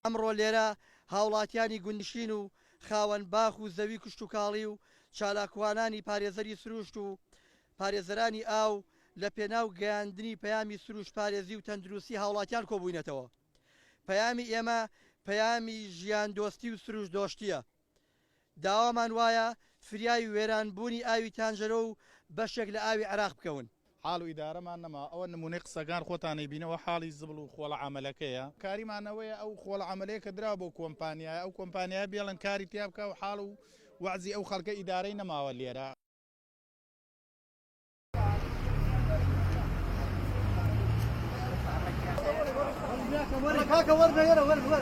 ئەمڕۆ لێرە هاوڵاتیانی گوندشین و خاوەن باخ و زەوی کشت و کاڵی و چالاکوانانی پارێزەری سروشت و پارێزەرانی ئاو لە پێناو گەیاندنی پەیامی سروش پارێزی و تەندروستی هاوڵاتیان کۆبووینەتەوە. پەیامی ئێمە پەیامی ژیان دۆستی و سروش دۆشتیە. داوامان وایە فریای وێرانبوونی ئاوی تانژەرە و بەشێک لە ئاوی عێراق بکەون. حاڵ و ئیدارەمان نەما ئەوە نمونەی قسەکان خۆتانی بینەوە حاڵی زبڵ و خۆڵە عملەکەیە کاریمانەوەیە ئەو خۆڵە عملەیە کە درا بۆ کۆمپانیایە ئەو کۆمپانیای بێڵن کاری تیا بکە و حاڵ و وەعزی ئەو خەڵکە ئیدارەی نەماوە لێرە. كاكا ورنا يلا ورنا